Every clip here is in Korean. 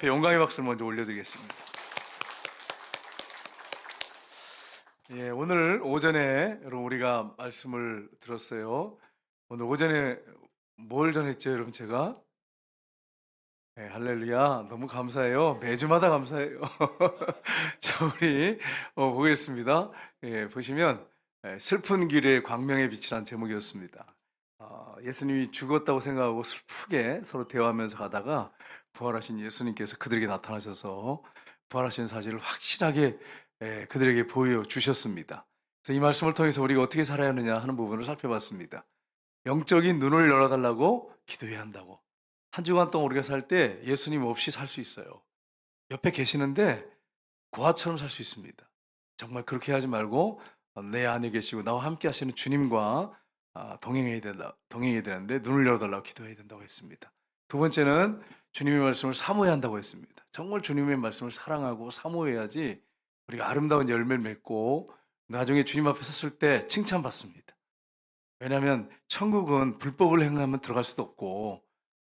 앞에 영광의 박수를 먼저 올려드리겠습니다. 예, 오늘 오전에 여러분 우리가 말씀을 들었어요. 오늘 오전에 뭘 전했죠, 여러분? 제가 할렐루야, 너무 감사해요. 매주마다 감사해요. 자, 우리 보겠습니다. 보시면 슬픈 길의 광명의 빛이라는 제목이었습니다. 예수님이 죽었다고 생각하고 슬프게 서로 대화하면서 가다가 부활하신 예수님께서 그들에게 나타나셔서 부활하신 사실을 확실하게 그들에게 보여주셨습니다. 그래서 이 말씀을 통해서 우리가 어떻게 살아야 하느냐 하는 부분을 살펴봤습니다. 영적인 눈을 열어달라고 기도해야 한다고. 한 주간 동안 우리가 살 때 예수님 없이 살 수 있어요. 옆에 계시는데 고아처럼 살 수 있습니다. 정말 그렇게 하지 말고 내 안에 계시고 나와 함께 하시는 주님과 동행해야 되는데 눈을 열어달라고 기도해야 된다고 했습니다. 두 번째는 주님의 말씀을 사모해야 한다고 했습니다. 정말 주님의 말씀을 사랑하고 사모해야지 우리가 아름다운 열매를 맺고 나중에 주님 앞에 섰을 때 칭찬받습니다. 왜냐하면 천국은 불법을 행하면 들어갈 수도 없고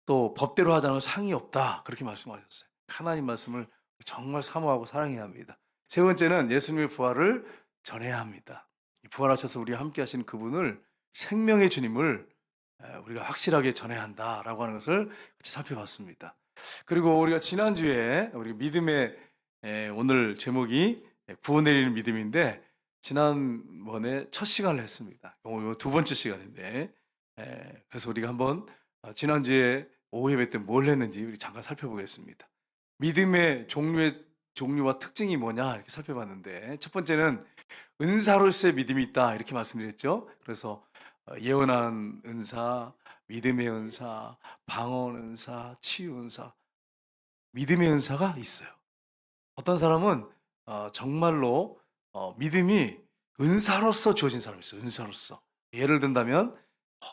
또 법대로 하지 않으면 상이 없다, 그렇게 말씀하셨어요. 하나님 말씀을 정말 사모하고 사랑해야 합니다. 세 번째는 예수님의 부활을 전해야 합니다. 부활하셔서 우리와 함께 하신 그분을, 생명의 주님을 우리가 확실하게 전해야 한다라고 하는 것을 같이 살펴봤습니다. 그리고 우리가 지난주에 우리 믿음의 오늘 제목이 구원 내리는 믿음인데 지난번에 첫 시간을 했습니다. 두 번째 시간인데 그래서 우리가 한번 지난주에 오후 예배 때 뭘 했는지 우리 잠깐 살펴보겠습니다. 믿음의 종류와 특징이 뭐냐 이렇게 살펴봤는데 첫 번째는 은사로서의 믿음이 있다 이렇게 말씀드렸죠. 그래서 예언한 은사, 믿음의 은사, 방언 은사, 치유 은사, 믿음의 은사가 있어요. 어떤 사람은 정말로 믿음이 은사로서 주어진 사람이 있어요. 은사로서. 예를 든다면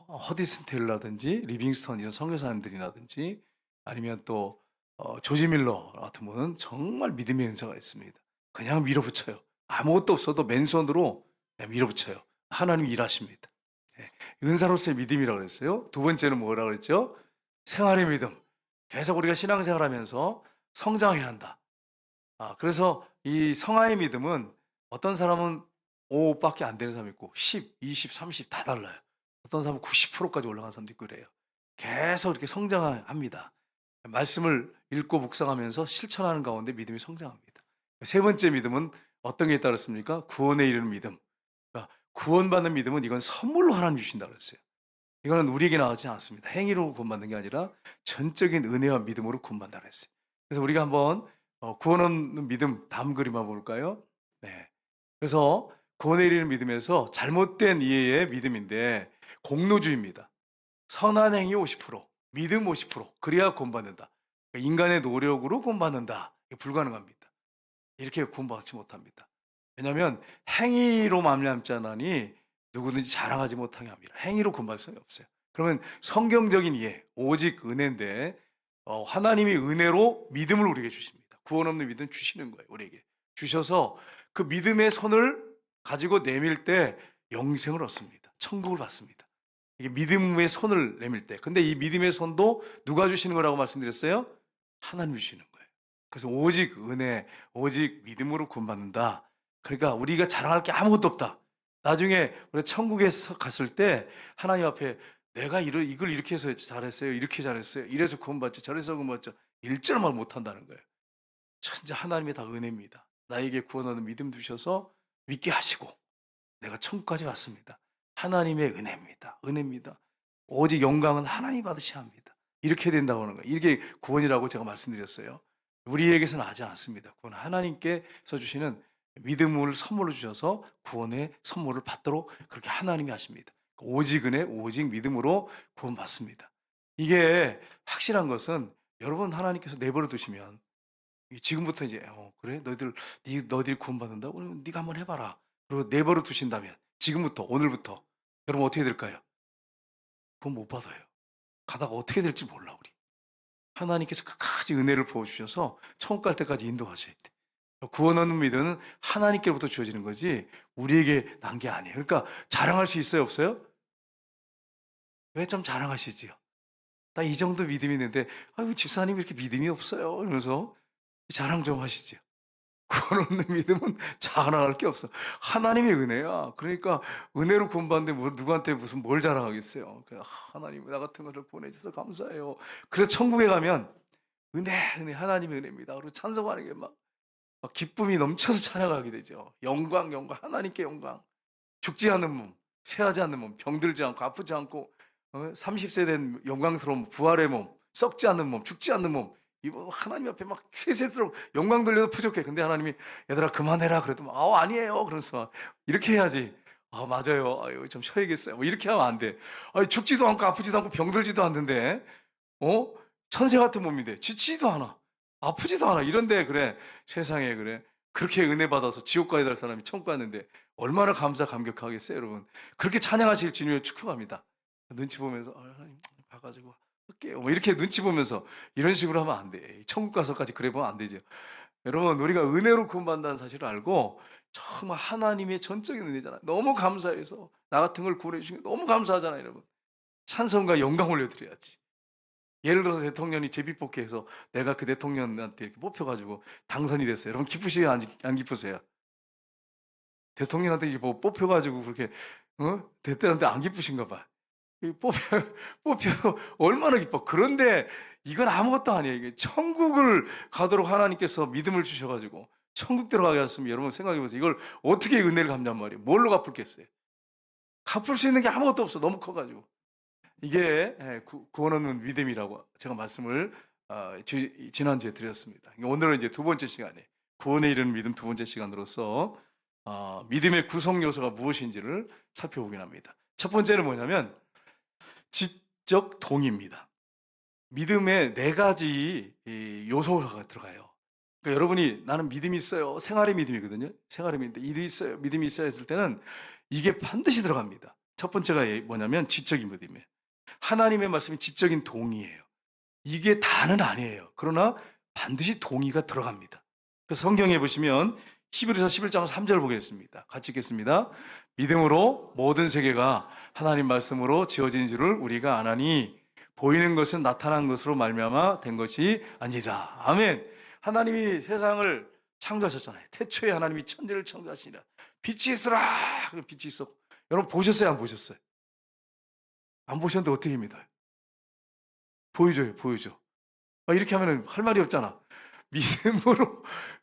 허디슨 테일러라든지 리빙스턴 이런 선교사님들이라든지 아니면 또 조지 밀러 같은 분은 정말 믿음의 은사가 있습니다. 그냥 밀어붙여요. 아무것도 없어도 맨손으로 밀어붙여요. 하나님 일하십니다. 은사로서의 믿음이라고 그랬어요. 두 번째는 뭐라고 그랬죠? 생활의 믿음. 계속 우리가 신앙생활하면서 성장해야 한다. 그래서 이 성화의 믿음은 어떤 사람은 5밖에 안 되는 사람이 있고 10, 20, 30 다 달라요. 어떤 사람은 90%까지 올라간 사람도 있고 그래요. 계속 이렇게 성장합니다. 말씀을 읽고 묵상하면서 실천하는 가운데 믿음이 성장합니다. 세 번째 믿음은 어떤 게 있다고 그랬습니까? 구원에 이르는 믿음. 그러니까 구원받는 믿음은 이건 선물로 하나님 주신다고 그랬어요. 이거는 우리에게 나오지 않습니다. 행위로 구원받는 게 아니라 전적인 은혜와 믿음으로 구원받는다고 했어요. 그래서 우리가 한번 구원 얻는 믿음 다음 그림 한번 볼까요? 네. 그래서 구원에 이르는 믿음에서 잘못된 이해의 믿음인데 공로주의입니다. 선한 행위 50%, 믿음 50%, 그래야 구원받는다. 그러니까 인간의 노력으로 구원받는다. 이게 불가능합니다. 이렇게 구원받지 못합니다. 왜냐하면 행위로 말미암지 않으니 누구든지 자랑하지 못하게 합니다. 행위로 구원받을 수는 없어요. 그러면 성경적인 이해, 오직 은혜인데 하나님이 은혜로 믿음을 우리에게 주십니다. 구원 없는 믿음 주시는 거예요. 우리에게 주셔서 그 믿음의 손을 가지고 내밀 때 영생을 얻습니다. 천국을 받습니다. 이게 믿음의 손을 내밀 때. 근데 이 믿음의 손도 누가 주시는 거라고 말씀드렸어요? 하나님 주시는 거예요. 그래서 오직 은혜, 오직 믿음으로 구원받는다. 그러니까 우리가 자랑할 게 아무것도 없다. 나중에 우리 천국에 갔을 때 하나님 앞에 내가 이걸 이렇게 해서 잘했어요. 이렇게 잘했어요. 이래서 구원받죠. 저래서 구원받죠. 일절 말 못한다는 거예요. 천지 하나님의 다 은혜입니다. 나에게 구원하는 믿음 주셔서 믿게 하시고 내가 천국까지 왔습니다. 하나님의 은혜입니다. 은혜입니다. 오직 영광은 하나님이 받으셔야 합니다. 이렇게 된다고 하는 거예요. 이게 구원이라고 제가 말씀드렸어요. 우리에게서는 하지 않습니다. 구원 하나님께서 주시는 믿음을 선물로 주셔서 구원의 선물을 받도록 그렇게 하나님이 하십니다. 오직 은혜, 오직 믿음으로 구원받습니다. 이게 확실한 것은 여러분 하나님께서 내버려 두시면 지금부터 이제 그래? 너희들이 구원받는다? 그러면 네가 한번 해봐라. 그리고 내버려 두신다면 지금부터 오늘부터 여러분 어떻게 될까요? 구원 못 받아요. 가다가 어떻게 될지 몰라 우리. 하나님께서 끝까지 은혜를 부어주셔서 천국 갈 때까지 인도하셔야 돼. 구원 얻는 믿음은 하나님께로부터 주어지는 거지 우리에게 난 게 아니에요. 그러니까 자랑할 수 있어요 없어요? 왜 좀 자랑하시지요? 나 이 정도 믿음이 있는데 아유 집사님이 이렇게 믿음이 없어요. 이러면서 자랑 좀 하시죠. 구원 없는 믿음은 자랑할 게 없어. 하나님의 은혜야. 그러니까 은혜로 구원받는데 뭐 누구한테 무슨 뭘 자랑하겠어요. 하나님 나 같은 것을 보내주셔서 감사해요. 그래서 천국에 가면 은혜, 은혜, 하나님의 은혜입니다. 그리고 찬송하는 게 막 기쁨이 넘쳐서 찬양하게 되죠. 영광, 영광, 하나님께 영광. 죽지 않는 몸, 쇠하지 않는 몸, 병들지 않고 아프지 않고 30세 된 영광스러운 부활의 몸, 썩지 않는 몸, 죽지 않는 몸. 이거 하나님 앞에 막 세세스럽고 영광 돌려도 부족해. 근데 하나님이 얘들아 그만해라 그래도 아니에요. 그래서 막 이렇게 해야지. 맞아요. 아유 좀 쉬어야겠어요. 뭐 이렇게 하면 안 돼. 죽지도 않고 아프지도 않고 병들지도 않는데 천사 같은 몸인데 지치지도 않아. 아프지도 않아. 이런데 그래 세상에 그래 그렇게 은혜 받아서 지옥 가야 될 사람이 천국 갔는데 얼마나 감격하겠어요, 여러분. 그렇게 찬양하실 주님을 축복합니다. 눈치 보면서 하나님 봐가지고 할게요. 뭐 이렇게 눈치 보면서 이런 식으로 하면 안 돼. 천국 가서까지 그래 보면 안 되죠. 여러분 우리가 은혜로 구원받는다는 사실을 알고 정말 하나님의 전적인 은혜잖아요. 너무 감사해서 나 같은 걸 구원해 주신 게 너무 감사하잖아요, 여러분. 찬송과 영광 올려드려야지. 예를 들어서 대통령이 제비뽑기해서 내가 그 대통령한테 이렇게 뽑혀가지고 당선이 됐어요. 여러분 기쁘세요? 안 기쁘세요? 대통령한테 뭐 뽑혀가지고 그렇게 됐다는데 안 기쁘신가 봐. 뽑혀 얼마나 기뻐. 그런데 이건 아무것도 아니에요. 이게 천국을 가도록 하나님께서 믿음을 주셔가지고 천국 들어가게 하셨으면 여러분 생각해 보세요. 이걸 어떻게 은혜를 갚냔 말이에요. 뭘로 갚을겠어요? 갚을 수 있는 게 아무것도 없어. 너무 커가지고. 이게 구원 없는 믿음이라고 제가 말씀을 지난주에 드렸습니다. 오늘은 이제 두 번째 시간에 구원에 이르는 믿음 두 번째 시간으로서 믿음의 구성 요소가 무엇인지를 살펴보긴 합니다. 첫 번째는 뭐냐면 지적 동의입니다. 믿음에 네 가지 요소가 들어가요. 그러니까 여러분이 나는 믿음이 있어요. 생활의 믿음이거든요. 생활의 믿음인데 믿음이 있어야 했을 때는 이게 반드시 들어갑니다. 첫 번째가 뭐냐면 지적인 믿음이에요. 하나님의 말씀이 지적인 동의예요. 이게 다는 아니에요. 그러나 반드시 동의가 들어갑니다. 그래서 성경에 보시면 히브리서 11장 3절 보겠습니다. 같이 읽겠습니다. 믿음으로 모든 세계가 하나님 말씀으로 지어진 줄을 우리가 아나니 보이는 것은 나타난 것으로 말미암아 된 것이 아니라. 아멘. 하나님이 세상을 창조하셨잖아요. 태초에 하나님이 천지를 창조하시니라. 빛이 있으라. 그럼 빛이 있어. 여러분 보셨어요? 안 보셨어요? 안 보셨는데 어떻게 믿어요? 보여줘. 이렇게 하면 할 말이 없잖아.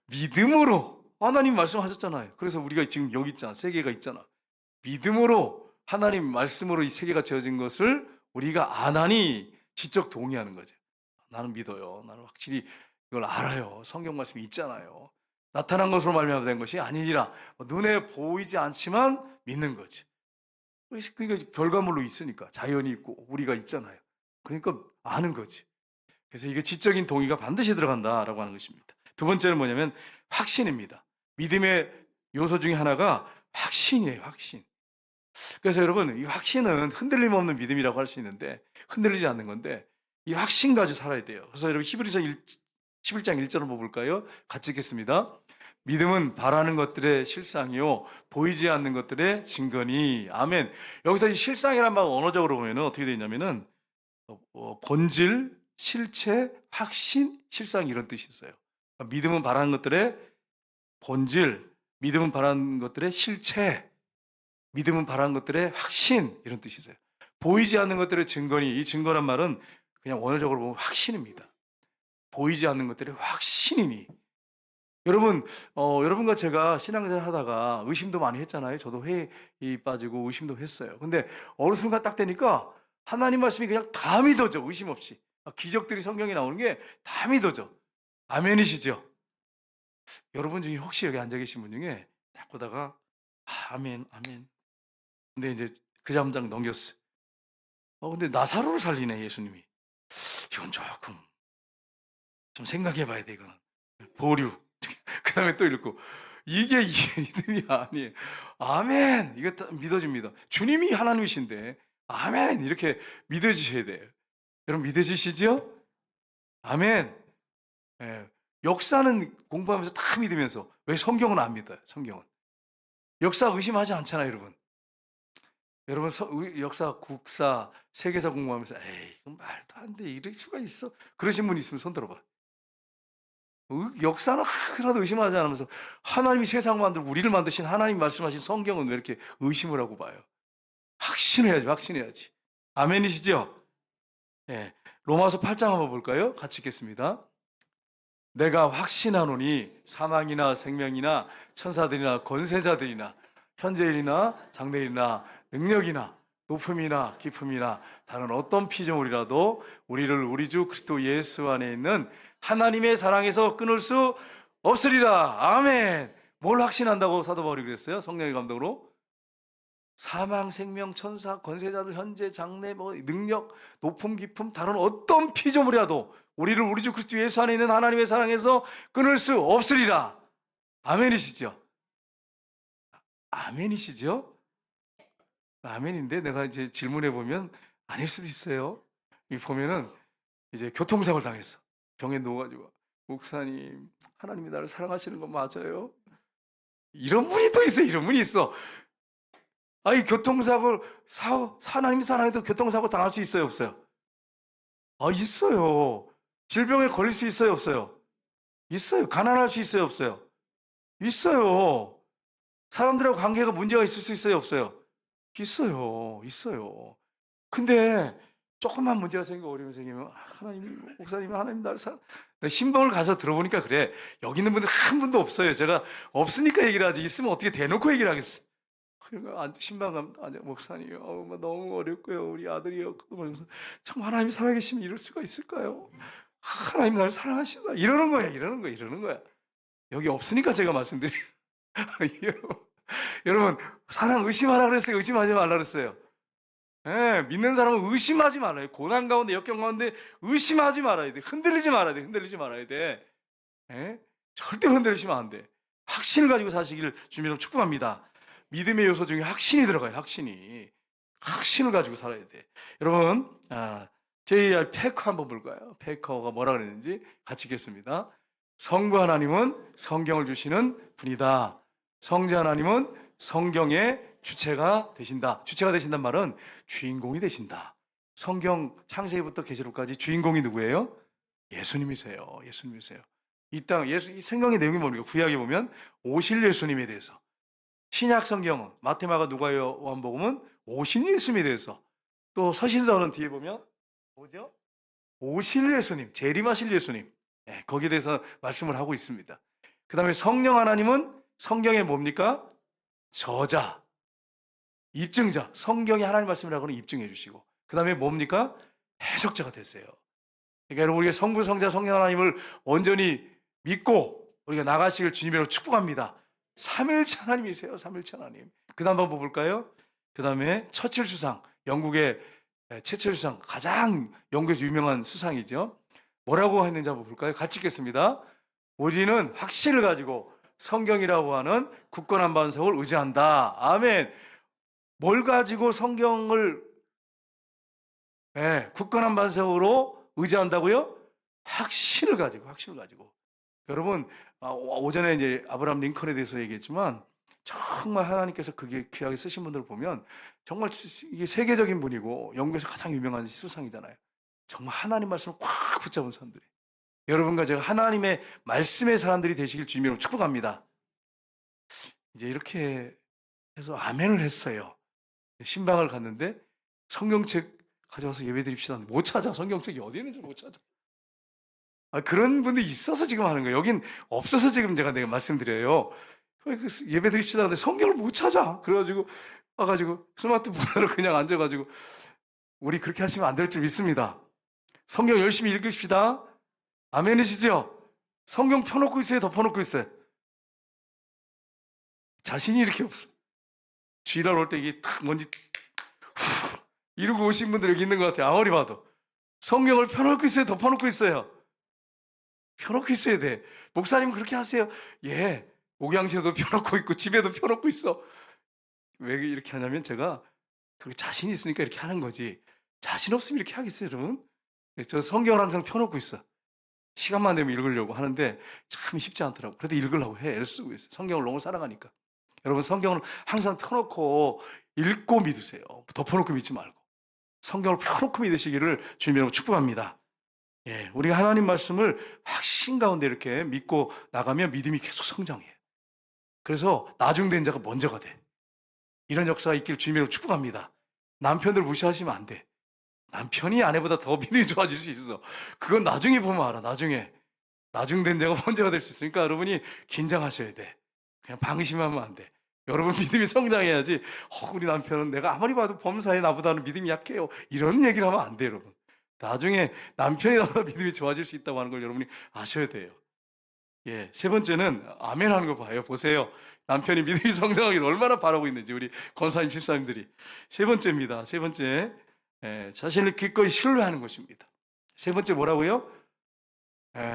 믿음으로 하나님 말씀하셨잖아요. 그래서 우리가 지금 여기 있잖아. 세계가 있잖아. 믿음으로 하나님 말씀으로 이 세계가 지어진 것을 우리가 아나니 지적 동의하는 거죠. 나는 믿어요. 나는 확실히 이걸 알아요. 성경 말씀이 있잖아요. 나타난 것으로 말미암아 된 것이 아니니라. 눈에 보이지 않지만 믿는 거지. 그러니까 결과물로 있으니까 자연이 있고 우리가 있잖아요. 그러니까 아는 거지. 그래서 이게 지적인 동의가 반드시 들어간다라고 하는 것입니다. 두 번째는 뭐냐면 확신입니다. 믿음의 요소 중에 하나가 확신이에요. 확신. 그래서 여러분 이 확신은 흔들림 없는 믿음이라고 할 수 있는데 흔들리지 않는 건데 이 확신 가지고 살아야 돼요. 그래서 여러분 히브리서 11장 1절 한번 볼까요? 같이 읽겠습니다. 믿음은 바라는 것들의 실상이요 보이지 않는 것들의 증거니. 아멘. 여기서 이 실상이란 말 언어적으로 보면 어떻게 되어 있냐면은 본질, 실체, 확신, 실상 이런 뜻이 있어요. 믿음은 바라는 것들의 본질, 믿음은 바라는 것들의 실체, 믿음은 바라는 것들의 확신 이런 뜻이 있어요. 보이지 않는 것들의 증거니. 이 증거란 말은 그냥 원어적으로 보면 확신입니다. 보이지 않는 것들의 확신이니. 여러분, 여러분과 제가 신앙생활 하다가 의심도 많이 했잖아요. 저도 회에 빠지고 의심도 했어요. 근데 어느 순간 딱 되니까 하나님 말씀이 그냥 다 믿어져. 의심 없이. 기적들이 성경에 나오는 게 다 믿어져. 아멘이시죠? 여러분 중에 혹시 여기 앉아 계신 분 중에 딱 보다가 아멘. 근데 이제 그 잠장 넘겼어요. 근데 나사로를 살리네 예수님이. 이건 조금 좀 생각해 봐야 돼 이거는. 보류. 그 다음에 또 읽고 이게 믿음이 아니에요. 아멘. 이거 다 믿어집니다. 주님이 하나님이신데 아멘 이렇게 믿어지셔야 돼요. 여러분 믿어지시죠? 아멘. 예. 역사는 공부하면서 다 믿으면서 왜 성경은 안 믿어요? 성경은 역사 의심하지 않잖아요, 여러분. 여러분 역사, 국사, 세계사 공부하면서 에이 이건 말도 안 돼. 이럴 수가 있어. 그러신 분 있으면 손 들어봐. 역사는 하나도 의심하지 않으면서 하나님이 세상 만들고 우리를 만드신 하나님 말씀하신 성경은 왜 이렇게 의심을 하고 봐요? 확신해야지, 확신해야지. 아멘이시죠? 예. 로마서 8장 한번 볼까요? 같이 읽겠습니다. 내가 확신하노니 사망이나 생명이나 천사들이나 권세자들이나 현재일이나 장래일이나 능력이나 높음이나 깊음이나 다른 어떤 피조물이라도 우리를 우리 주 그리스도 예수 안에 있는 하나님의 사랑에서 끊을 수 없으리라. 아멘. 뭘 확신한다고 사도 바울이 그랬어요? 성령의 감동으로 사망, 생명, 천사, 권세자들, 현재, 장래, 능력, 높음, 깊음, 다른 어떤 피조물이라도 우리를 우리 주 그리스도 예수 안에 있는 하나님의 사랑에서 끊을 수 없으리라. 아멘이시죠? 아멘이시죠? 아멘인데 내가 이제 질문해 보면 아닐 수도 있어요. 이 보면은 이제 교통사고를 당했어. 병에 누워가지고 목사님, 하나님이 나를 사랑하시는 건 맞아요? 이런 분이 또 있어. 이런 분이 있어. 아니 교통사고 하나님이 사랑해도 교통사고 당할 수 있어요, 없어요? 아 있어요. 질병에 걸릴 수 있어요, 없어요? 있어요. 가난할 수 있어요, 없어요? 있어요. 사람들하고 관계가 문제가 있을 수 있어요, 없어요? 있어요. 있어요. 근데 조금만 문제가 생기고 어려움이 생기면 하나님, 목사님, 하나님 나를 사랑. 신방을 가서 들어보니까 그래. 여기 있는 분들 한 분도 없어요. 제가 없으니까 얘기를 하지. 있으면 어떻게 대놓고 얘기를 하겠어. 그러니까 신방 가면 목사님, 너무 어렵고요. 우리 아들이요. 정말 하나님 살아계시면 이럴 수가 있을까요? 하나님 나를 사랑하신다. 이러는 거야. 이러는 거야. 이러는 거야. 여기 없으니까 제가 말씀드려요. 여러분, 사랑 의심하라 그랬어요? 의심하지 말라 그랬어요? 예, 믿는 사람은 의심하지 말아요. 고난 가운데, 역경 가운데 의심하지 말아야 돼. 흔들리지 말아야 돼. 흔들리지 말아야 돼. 예? 절대 흔들리시면 안 돼. 확신을 가지고 사시기를 주님으로 축복합니다. 믿음의 요소 중에 확신이 들어가요. 확신이. 확신을 가지고 살아야 돼. 여러분, JR 페커 한번 볼까요? 페커가 뭐라 그랬는지 같이 읽겠습니다. 성부 하나님은 성경을 주시는 분이다. 성자 하나님은 성경의 주체가 되신다. 주체가 되신단 말은 주인공이 되신다. 성경 창세기부터 계시록까지 주인공이 누구예요? 예수님이세요. 예수님이세요. 이 땅 성경의 내용이 뭡니까? 구약에 보면 오실 예수님에 대해서, 신약 성경은 마태, 마가, 누가, 요한복음은 오신 예수님에 대해서, 또 서신서는 뒤에 보면 뭐죠? 오실 예수님, 재림하실 예수님, 거기에 대해서 말씀을 하고 있습니다. 그 다음에 성령 하나님은 성경에 뭡니까? 저자, 입증자, 성경이 하나님 말씀이라고는 입증해 주시고, 그 다음에 뭡니까? 해석자가 됐어요. 그러니까 여러분, 우리가 성부, 성자, 성령 하나님을 온전히 믿고 우리가 나가시길 주님으로 축복합니다. 삼일체 하나님이세요. 삼일체 하나님. 그 다음 한번 볼까요? 그 다음에 처칠 수상, 영국의 처칠 수상, 가장 영국에서 유명한 수상이죠. 뭐라고 했는지 한번 볼까요? 같이 읽겠습니다. 우리는 확신을 가지고 성경이라고 하는 굳건한 반석을 의지한다. 아멘. 뭘 가지고 성경을 굳건한 반석으로 의지한다고요? 확신을 가지고. 여러분, 오전에 이제 아브라함 링컨에 대해서 얘기했지만 정말 하나님께서 그게 귀하게 쓰신 분들을 보면 정말 이게 세계적인 분이고 영국에서 가장 유명한 수상이잖아요. 정말 하나님 말씀을 꽉 붙잡은 사람들이. 여러분과 제가 하나님의 말씀의 사람들이 되시길 주님으로 축복합니다. 이제 이렇게 해서 아멘을 했어요. 신방을 갔는데 성경책 가져와서 예배 드립시다. 못 찾아. 성경책이 어디 있는지 못 찾아. 그런 분들이 있어서 지금 하는 거예요. 여긴 없어서 지금 내가 말씀드려요. 예배 드립시다. 근데 성경을 못 찾아. 그래가지고 와가지고 스마트폰으로 그냥 앉아가지고, 우리 그렇게 하시면 안 될 줄 믿습니다. 성경 열심히 읽으십시다. 아멘이시죠? 성경 펴놓고 있어요? 덮어놓고 있어요? 자신이 이렇게 없어. 주일날 올 때 이게 탁 먼지 이러고 오신 분들 여기 있는 것 같아요. 아무리 봐도. 성경을 펴놓고 있어요? 덮어놓고 있어요? 펴놓고 있어야 돼. 목사님 그렇게 하세요. 예, 목양실에도 펴놓고 있고 집에도 펴놓고 있어. 왜 이렇게 하냐면 제가 그렇게 자신이 있으니까 이렇게 하는 거지. 자신 없으면 이렇게 하겠어요, 여러분? 저 성경을 항상 펴놓고 있어. 시간만 되면 읽으려고 하는데 참 쉽지 않더라고. 그래도 읽으려고 해. 애를 쓰고 있어. 성경을 너무 사랑하니까. 여러분 성경을 항상 펴놓고 읽고 믿으세요. 덮어놓고 믿지 말고. 성경을 펴놓고 믿으시기를 주님으로 축복합니다. 예, 우리가 하나님 말씀을 확신 가운데 이렇게 믿고 나가면 믿음이 계속 성장해요. 그래서 나중된 자가 먼저가 돼. 이런 역사가 있길 주님으로 축복합니다. 남편들 무시하시면 안 돼. 남편이 아내보다 더 믿음이 좋아질 수 있어. 그건 나중에 보면 알아. 나중된 자가 먼저가 될 수 있으니까 여러분이 긴장하셔야 돼. 그냥 방심하면 안 돼. 여러분 믿음이 성장해야지. 우리 남편은 내가 아무리 봐도 범사에 나보다는 믿음이 약해요. 이런 얘기를 하면 안 돼요, 여러분. 나중에 남편이 나보다 믿음이 좋아질 수 있다고 하는 걸 여러분이 아셔야 돼요. 예, 세 번째는 아멘 하는 거 봐요. 보세요. 남편이 믿음이 성장하기를 얼마나 바라고 있는지 우리 권사님, 집사님들이. 세 번째입니다. 세 번째, 자신을 기꺼이 신뢰하는 것입니다. 세 번째 뭐라고요?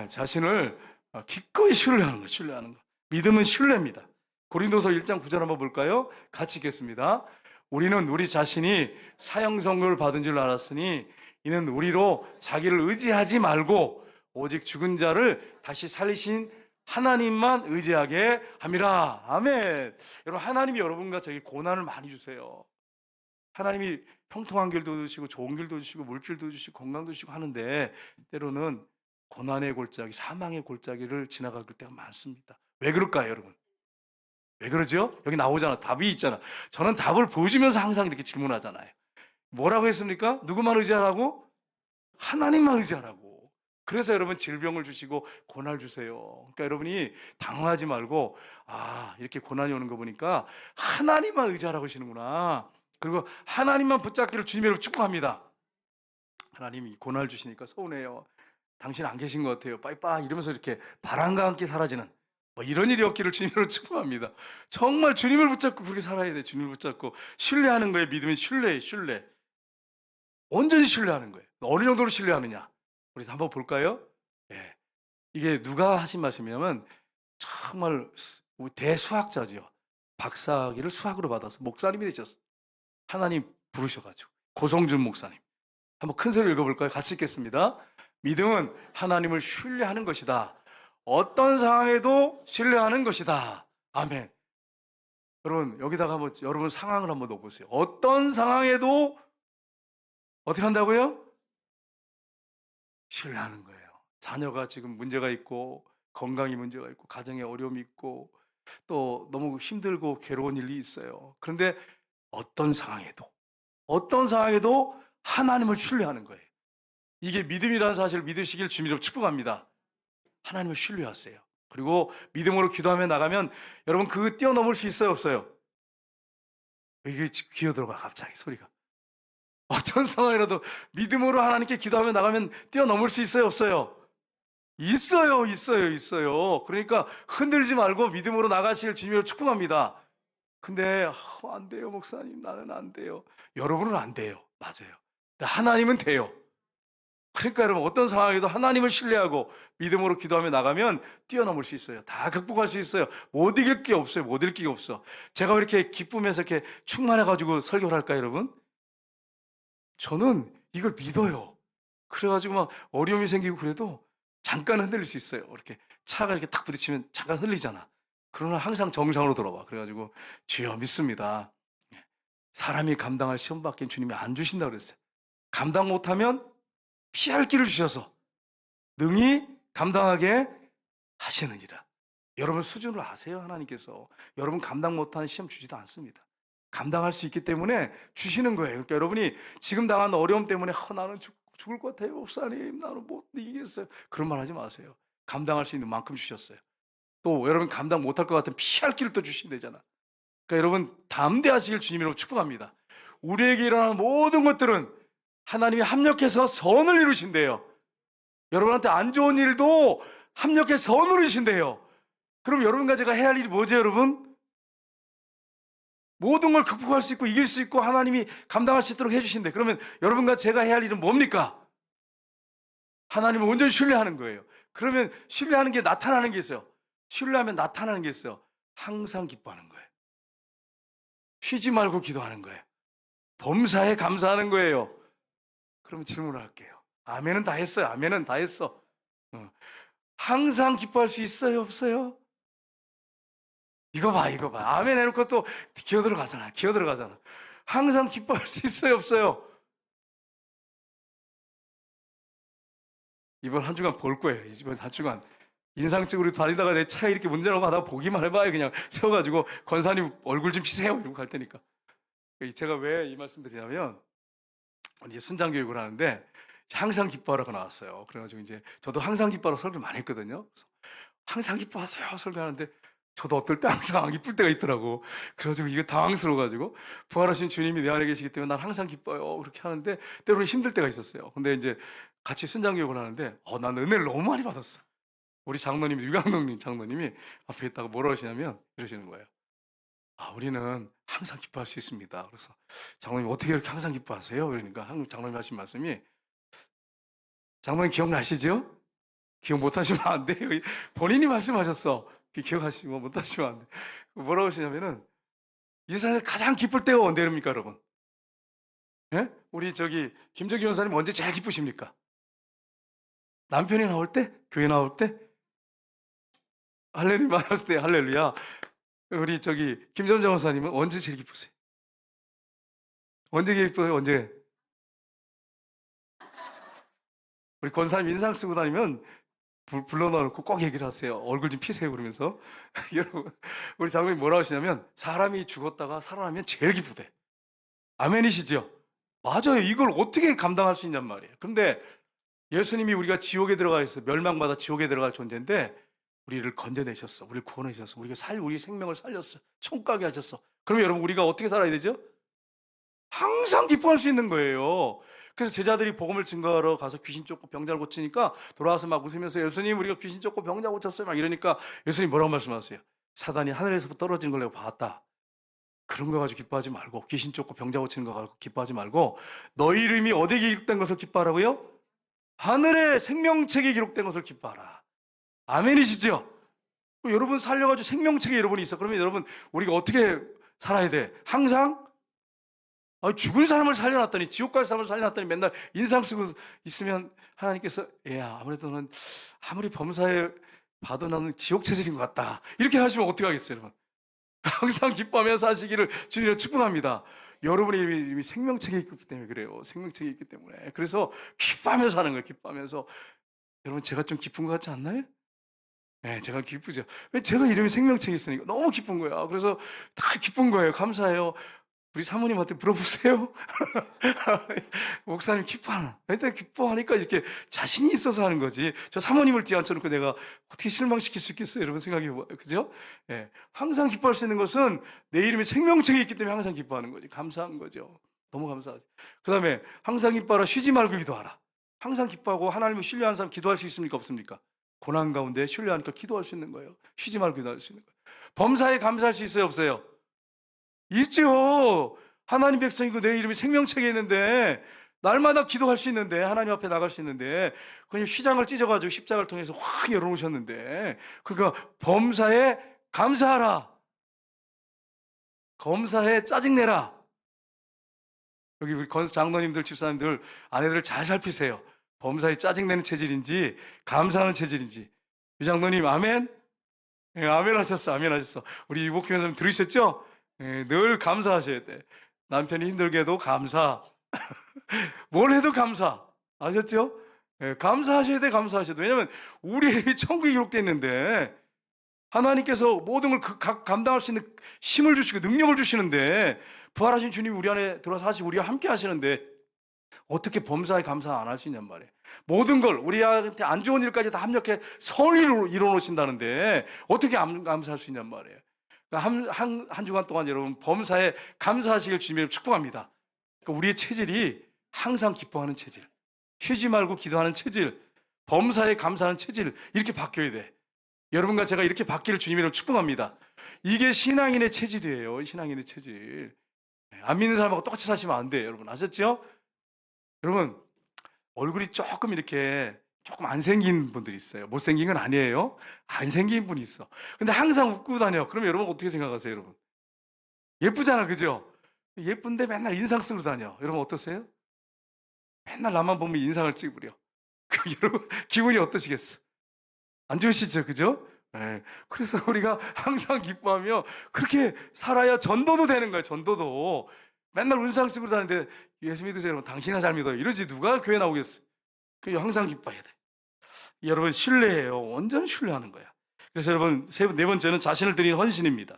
자신을 기꺼이 신뢰하는 거, 신뢰하는 거. 믿음은 신뢰입니다. 고린도서 1장 9절 한번 볼까요? 같이 읽겠습니다. 우리는 우리 자신이 사형 선고를 받은 줄 알았으니 이는 우리로 자기를 의지하지 말고 오직 죽은 자를 다시 살리신 하나님만 의지하게 함이라. 아멘. 여러분, 하나님이 여러분과 저에게 고난을 많이 주세요. 하나님이 형통한 길도 주시고 좋은 길도 주시고 물질도 주시고 건강도 주시고 하는데 때로는 고난의 골짜기, 사망의 골짜기를 지나갈 때가 많습니다. 왜 그럴까요, 여러분? 왜 그러죠? 여기 나오잖아. 답이 있잖아. 저는 답을 보여주면서 항상 이렇게 질문하잖아요. 뭐라고 했습니까? 누구만 의지하라고? 하나님만 의지하라고. 그래서 여러분 질병을 주시고 고난을 주세요. 그러니까 여러분이 당황하지 말고 이렇게 고난이 오는 거 보니까 하나님만 의지하라고 하시는구나. 그리고 하나님만 붙잡기를 주님으로 축복합니다. 하나님이 고난을 주시니까 서운해요. 당신 안 계신 것 같아요. 빠이빠이 이러면서 이렇게 바람과 함께 사라지는 이런 일이 없기를 주님으로 축복합니다. 정말 주님을 붙잡고 그렇게 살아야 돼. 주님을 붙잡고 신뢰하는 거예요. 믿음이 신뢰. 온전히 신뢰하는 거예요. 어느 정도로 신뢰하느냐? 우리 한번 볼까요? 예. 이게 누가 하신 말씀이냐면 정말 대수학자죠. 박사학위를 수학으로 받아서 목사님이 되셨어요. 하나님 부르셔가지고 고성준 목사님. 한번 큰 소리 읽어볼까요? 같이 읽겠습니다. 믿음은 하나님을 신뢰하는 것이다. 어떤 상황에도 신뢰하는 것이다. 아멘. 여러분 여기다가 한번 여러분 상황을 한번 넣어보세요. 어떤 상황에도 어떻게 한다고요? 신뢰하는 거예요. 자녀가 지금 문제가 있고 건강이 문제가 있고 가정에 어려움이 있고 또 너무 힘들고 괴로운 일이 있어요. 그런데 어떤 상황에도 하나님을 신뢰하는 거예요. 이게 믿음이라는 사실을 믿으시길 주님으로 축복합니다. 하나님을 신뢰하세요. 그리고 믿음으로 기도하며 나가면 여러분 그 뛰어넘을 수 있어요, 없어요? 이게 기어들어가 갑자기 소리가. 어떤 상황이라도 믿음으로 하나님께 기도하며 나가면 뛰어넘을 수 있어요, 없어요? 있어요. 그러니까 흔들지 말고 믿음으로 나가실 주님으로 축복합니다. 근데 안 돼요, 목사님. 나는 안 돼요. 여러분은 안 돼요. 맞아요. 근데 하나님은 돼요. 그러니까 여러분 어떤 상황에도 하나님을 신뢰하고 믿음으로 기도하며 나가면 뛰어넘을 수 있어요. 다 극복할 수 있어요. 못 이길 게 없어요. 못 이길 게 없어. 제가 왜 이렇게 기쁨에서 이렇게 충만해가지고 설교를 할까요, 여러분? 저는 이걸 믿어요. 그래가지고 막 어려움이 생기고 그래도 잠깐 흔들릴 수 있어요. 이렇게 차가 이렇게 딱 부딪히면 잠깐 흔들리잖아. 그러나 항상 정상으로 돌아와. 그래가지고 주여 믿습니다. 사람이 감당할 시험밖에 주님이 안 주신다고 그랬어요. 감당 못하면 피할 길을 주셔서 능히 감당하게 하시느니라. 여러분 수준을 아세요? 하나님께서 여러분 감당 못하는 시험 주지도 않습니다. 감당할 수 있기 때문에 주시는 거예요. 그러니까 여러분이 지금 당한 어려움 때문에 나는 죽을 것 같아요, 목사님. 나는 못 이기겠어요. 그런 말 하지 마세요. 감당할 수 있는 만큼 주셨어요. 또 여러분 감당 못할 것 같으면 피할 길을 또 주신대잖아. 그러니까 여러분 담대하시길 주님으로 축복합니다. 우리에게 일어나는 모든 것들은 하나님이 합력해서 선을 이루신대요. 여러분한테 안 좋은 일도 합력해서 선을 이루신대요. 그럼 여러분과 제가 해야 할 일이 뭐죠, 여러분? 모든 걸 극복할 수 있고 이길 수 있고 하나님이 감당할 수 있도록 해주신대. 그러면 여러분과 제가 해야 할 일은 뭡니까? 하나님을 온전히 신뢰하는 거예요. 그러면 신뢰하는 게 나타나는 게 있어요. 신뢰하면 나타나는 게 있어요. 항상 기뻐하는 거예요. 쉬지 말고 기도하는 거예요. 범사에 감사하는 거예요. 그러면 질문을 할게요. 아멘은 다 했어요. 아멘은 다 했어. 항상 기뻐할 수 있어요, 없어요? 이거 봐, 이거 봐. 아멘 해놓고 또 기어 들어가잖아. 기어 들어가잖아. 항상 기뻐할 수 있어요, 없어요? 이번 한 주간 볼 거예요. 이번 한 주간. 인상적으로 다니다가 내 차에 이렇게 문제라고 하다가 보기만 해봐요. 그냥 세워가지고 권사님 얼굴 좀 피세요. 이러고 갈 테니까. 제가 왜 이 말씀 드리냐면, 이제 순장 교육을 하는데, 항상 기뻐하라고 나왔어요. 그래가지고 이제 저도 항상 기뻐하라고 설교를 많이 했거든요. 그래서 항상 기뻐하세요. 설교하는데, 저도 어떨 때 항상 안 기쁠 때가 있더라고. 그래가지고 이게 당황스러워가지고, 부활하신 주님이 내 안에 계시기 때문에 난 항상 기뻐요. 그렇게 하는데, 때로는 힘들 때가 있었어요. 근데 이제 같이 순장 교육을 하는데, 난 은혜를 너무 많이 받았어. 우리 장로님, 유강동님 장로님이 앞에 있다가 뭐라고 하시냐면, 이러시는 거예요. 우리는 항상 기뻐할 수 있습니다. 그래서 장로님 어떻게 이렇게 항상 기뻐하세요? 그러니까 장로님 하신 말씀이, 장로님 기억나시죠? 기억 못하시면 안 돼요. 본인이 말씀하셨어. 기억하시면 못하시면 안 돼. 뭐라고 하시냐면은, 이 세상에 가장 기쁠 때가 언제입니까, 여러분? 예? 우리 김정기 원사님 언제 제일 기쁘십니까? 남편이 나올 때? 교회 나올 때? 할렐루야 만났을 때, 할렐루야. 우리 김정정 원사님은 언제 제일 기쁘세요? 언제 기뻐요? 언제? 우리 권사님 인상 쓰고 다니면 불러놓고 꼭 얘기를 하세요. 얼굴 좀 피세요 그러면서. 여러분, 우리 장로님 뭐라고 하시냐면, 사람이 죽었다가 살아나면 제일 기쁘대. 아멘이시죠? 맞아요. 이걸 어떻게 감당할 수 있냔 말이에요. 근데 예수님이 우리가 지옥에 들어가 있어, 멸망받아 지옥에 들어갈 존재인데, 우리를 건져내셨어. 우리를 구원하셨어. 우리 생명을 살렸어. 총가게 하셨어. 그러면 여러분, 우리가 어떻게 살아야 되죠? 항상 기뻐할 수 있는 거예요. 그래서 제자들이 복음을 증거하러 가서 귀신 쫓고 병자를 고치니까 돌아와서 막 웃으면서, 예수님 우리가 귀신 쫓고 병자 고쳤어요 막 이러니까, 예수님 뭐라고 말씀하세요? 사단이 하늘에서부터 떨어지는 걸 내가 봤다. 그런 거 가지고 기뻐하지 말고, 귀신 쫓고 병자 고치는 거 가지고 기뻐하지 말고, 너희 이름이 어디에 기록된 것을 기뻐하라고요? 하늘의 생명책에 기록된 것을 기뻐하라. 아멘이시죠? 여러분 살려가지고 생명책에 여러분이 있어. 그러면 여러분, 우리가 어떻게 살아야 돼? 항상 죽은 사람을 살려놨더니, 지옥 갈 사람을 살려놨더니 맨날 인상 쓰고 있으면, 하나님께서 얘야, 아무래도 는 아무리 범사에 봐도 나는 지옥 체질인 것 같다, 이렇게 하시면 어떻게 하겠어요, 여러분? 항상 기뻐하면서 사시기를 주님으로 축복합니다. 여러분의 이름이 생명책에 있기 때문에 그래요. 생명책에 있기 때문에. 그래서 기뻐하면서 하는 거예요. 기뻐하면서. 여러분, 제가 좀 기쁜 것 같지 않나요? 네, 제가 기쁘죠. 제가 이름이 생명책에 있으니까 너무 기쁜 거야. 그래서 다 기쁜 거예요. 감사해요. 우리 사모님한테 물어보세요. 목사님 기뻐하나? 일단 기뻐하니까 이렇게 자신이 있어서 하는 거지. 저 사모님을 뒤앉혀놓고 내가 어떻게 실망시킬 수 있겠어요? 여러분 생각해봐요. 그죠? 예. 항상 기뻐할 수 있는 것은 내 이름이 생명책에 있기 때문에 항상 기뻐하는 거지. 감사한 거죠. 너무 감사하죠. 그 다음에 항상 기뻐하라. 쉬지 말고 기도하라. 항상 기뻐하고 하나님을 신뢰하는 사람 기도할 수 있습니까? 없습니까? 고난 가운데 신뢰하니까 기도할 수 있는 거예요. 쉬지 말고 기도할 수 있는 거예요. 범사에 감사할 수 있어요? 없어요? 있죠. 하나님 백성이고 내 이름이 생명책에 있는데, 날마다 기도할 수 있는데, 하나님 앞에 나갈 수 있는데, 그냥 휘장을 찢어가지고 십자가를 통해서 확 열어놓으셨는데, 그러니까 범사에 감사하라. 검사에 짜증내라. 여기 우리 장로님들, 집사님들, 아내들 잘 살피세요. 범사에 짜증내는 체질인지 감사하는 체질인지. 유 장로님 아멘? 예, 아멘 하셨어. 아멘 하셨어. 우리 이복희 원사님 들으셨죠? 예, 늘 감사하셔야 돼. 남편이 힘들게 해도 감사. 뭘 해도 감사. 아셨죠? 예, 감사하셔야 돼. 감사하셔야 돼. 왜냐면 우리 이름이 천국에 기록되어 있는데, 하나님께서 모든 걸 감당할 수 있는 힘을 주시고 능력을 주시는데, 부활하신 주님이 우리 안에 들어와서 하시고 우리와 함께 하시는데, 어떻게 범사에 감사 안 할 수 있냔 말이에요. 모든 걸 우리한테 안 좋은 일까지 다 합력해 선을 이뤄놓으신다는데 어떻게 감사할 수 있냔 말이에요. 그러니까 한 주간 동안 여러분 범사에 감사하시길 주님으로 축복합니다. 그러니까 우리의 체질이 항상 기뻐하는 체질, 쉬지 말고 기도하는 체질, 범사에 감사하는 체질, 이렇게 바뀌어야 돼. 여러분과 제가 이렇게 바뀌를 주님으로 축복합니다. 이게 신앙인의 체질이에요. 신앙인의 체질. 안 믿는 사람하고 똑같이 사시면 안 돼요. 여러분 아셨죠? 여러분 얼굴이 조금 안 생긴 분들이 있어요. 못생긴 건 아니에요. 안 생긴 분이 있어. 근데 항상 웃고 다녀. 그러면 여러분 어떻게 생각하세요, 여러분? 예쁘잖아, 그죠? 예쁜데 맨날 인상 쓰고 다녀. 여러분 어떠세요? 맨날 나만 보면 인상을 찌푸려. 여러분 기분이 어떠시겠어? 안 좋으시죠, 그죠? 예. 그래서 우리가 항상 기뻐하며 그렇게 살아야 전도도 되는 거예요. 전도도. 맨날 운상 쓰고 다니는데 예수 믿으세요. 여러분 당신이나 잘 믿어요. 이러지 누가 교회 나오겠어. 그 항상 기뻐해야 돼. 여러분 신뢰해요. 완전 신뢰하는 거야. 그래서 여러분 네 번째는 자신을 드린 헌신입니다.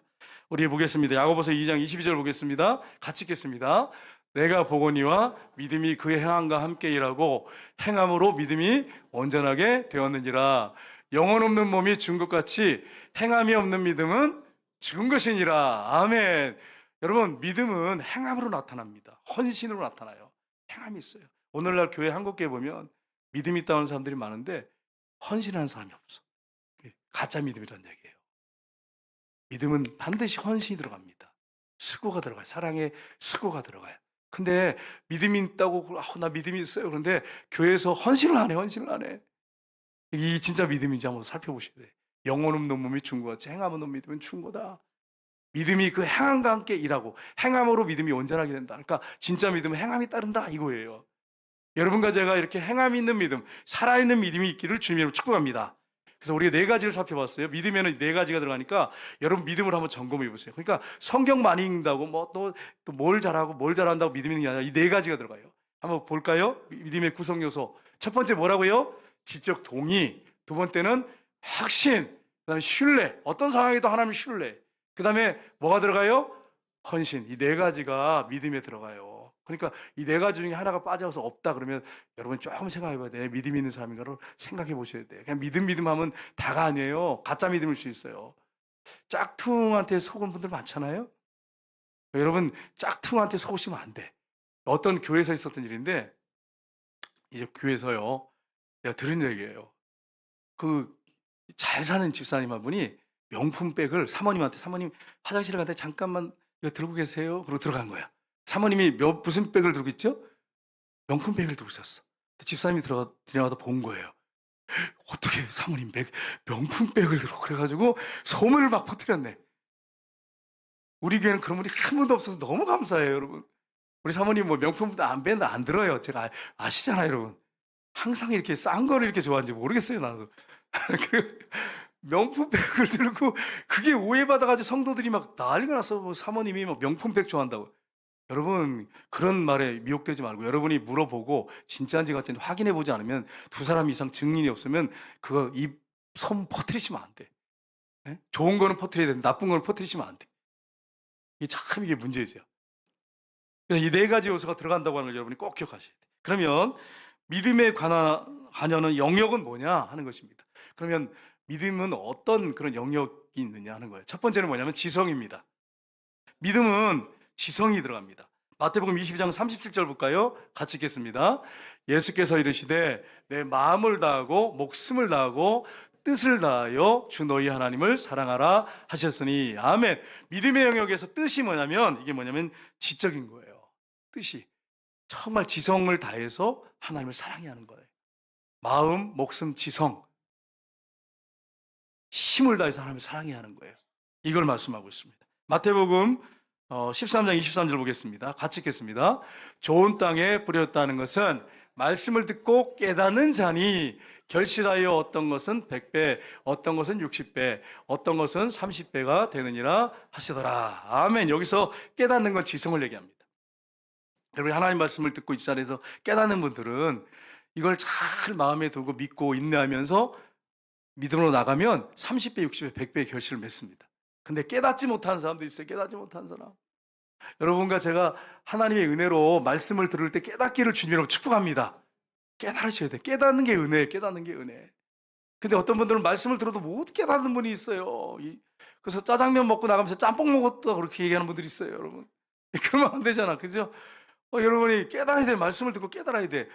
우리 보겠습니다. 야고보서 2장 22절 보겠습니다. 같이 읽겠습니다. 내가 보거니와 믿음이 그의 행함과 함께 일하고 행함으로 믿음이 온전하게 되었느니라. 영혼 없는 몸이 죽은 것 같이 행함이 없는 믿음은 죽은 것이니라. 아멘. 여러분 믿음은 행함으로 나타납니다. 헌신으로 나타나요. 행함이 있어요. 오늘날 교회 한국교회 보면 믿음이 있다는 사람들이 많은데 헌신하는 사람이 없어. 가짜 믿음이라는 얘기예요. 믿음은 반드시 헌신이 들어갑니다. 수고가 들어가요. 사랑에 수고가 들어가요. 근데 믿음이 있다고 나 믿음이 있어요. 그런데 교회에서 헌신을 안 해. 헌신을 안 해. 이 진짜 믿음인지 한번 살펴보셔야 돼. 영혼 없는 몸이 죽은 것 같이 행함 없는 믿음은 죽은 거다. 믿음이 그 행함과 함께 일하고 행함으로 믿음이 온전하게 된다. 그러니까 진짜 믿음은 행함이 따른다 이거예요. 여러분과 제가 이렇게 행함이 있는 믿음, 살아있는 믿음이 있기를 주님으로 축복합니다. 그래서 우리가 네 가지를 살펴봤어요. 믿음에는 네 가지가 들어가니까 여러분 믿음을 한번 점검해 보세요. 그러니까 성경 많이 읽는다고 뭐 또 뭘 잘하고 뭘 잘한다고 믿음이 있는 게 아니라 이 네 가지가 들어가요. 한번 볼까요? 믿음의 구성 요소. 첫 번째 뭐라고요? 지적 동의. 두 번째는 확신. 그다음에 신뢰. 어떤 상황에도 하나님 신뢰. 그다음에 뭐가 들어가요? 헌신. 이 네 가지가 믿음에 들어가요. 그러니까 이 네 가지 중에 하나가 빠져서 없다 그러면 여러분 조금 생각해 봐야 돼. 믿음이 있는 사람인가를 생각해 보셔야 돼. 그냥 믿음 하면 다가 아니에요. 가짜 믿음일 수 있어요. 짝퉁한테 속은 분들 많잖아요. 여러분 짝퉁한테 속으시면 안 돼. 어떤 교회에서 있었던 일인데 이제 교회에서요. 내가 들은 얘기예요. 그 잘 사는 집사님 한 분이 명품백을 사모님한테 사모님 화장실에 갔는데 잠깐만 이거 들고 계세요. 그러고 들어간 거야. 사모님이 무슨 백을 들고 있죠? 명품백을 들고 있었어. 집사님이 지나가다 본 거예요. 어떻게 사모님 명품백을 들고 그래가지고 소문을 막 퍼뜨렸네. 우리 교회는 그런 분이 한 분도 없어서 너무 감사해요, 여러분. 우리 사모님 뭐 명품도 안 뺀다 안 들어요. 제가 아시잖아요, 여러분. 항상 이렇게 싼 거를 이렇게 좋아하는지 모르겠어요, 나도. 명품백을 들고 그게 오해받아가지고 성도들이 막 난리가 나서 뭐 사모님이 막 명품백 좋아한다고. 여러분 그런 말에 미혹되지 말고 여러분이 물어보고 진짜인지 가짜인지 확인해보지 않으면 두 사람 이상 증인이 없으면 그거 입 소문 퍼뜨리시면 안 돼. 네? 좋은 거는 퍼뜨려야 되는데 나쁜 거는 퍼뜨리시면 안 돼. 이게 문제죠. 그래서 이 네 가지 요소가 들어간다고 하는 걸 여러분이 꼭 기억하셔야 돼요. 그러면 믿음에 관여하는 영역은 뭐냐 하는 것입니다. 그러면 믿음은 어떤 그런 영역이 있느냐 하는 거예요. 첫 번째는 뭐냐면 지성입니다. 믿음은 지성이 들어갑니다. 마태복음 22장 37절 볼까요? 같이 읽겠습니다. 예수께서 이르시되 내 마음을 다하고 목숨을 다하고 뜻을 다하여 주 너희 하나님을 사랑하라 하셨으니 아멘. 믿음의 영역에서 뜻이 뭐냐면 이게 뭐냐면 지적인 거예요. 뜻이 정말 지성을 다해서 하나님을 사랑해야 하는 거예요. 마음, 목숨, 지성 힘을 다해서 하나님을 사랑해야 하는 거예요. 이걸 말씀하고 있습니다. 마태복음 13장 23절 보겠습니다. 같이 읽겠습니다. 좋은 땅에 뿌렸다는 것은 말씀을 듣고 깨닫는 자니 결실하여 어떤 것은 100배, 어떤 것은 60배, 어떤 것은 30배가 되느니라 하시더라. 아멘. 여기서 깨닫는 건 지성을 얘기합니다. 여러분 하나님 말씀을 듣고 이 자리에서 깨닫는 분들은 이걸 잘 마음에 두고 믿고 인내하면서 믿음으로 나가면 30배, 60배, 100배의 결실을 맺습니다. 근데 깨닫지 못하는 사람도 있어요. 깨닫지 못하는 사람. 여러분과 제가 하나님의 은혜로 말씀을 들을 때 깨닫기를 주님으로 축복합니다. 깨달으셔야 돼요. 깨닫는 게 은혜예요. 깨닫는 게 은혜. 근데 어떤 분들은 말씀을 들어도 못 깨닫는 분이 있어요. 그래서 짜장면 먹고 나가면서 짬뽕 먹었다 그렇게 얘기하는 분들이 있어요. 여러분. 그러면 안 되잖아. 그죠? 여러분이 깨달아야 돼. 말씀을 듣고 깨달아야 돼.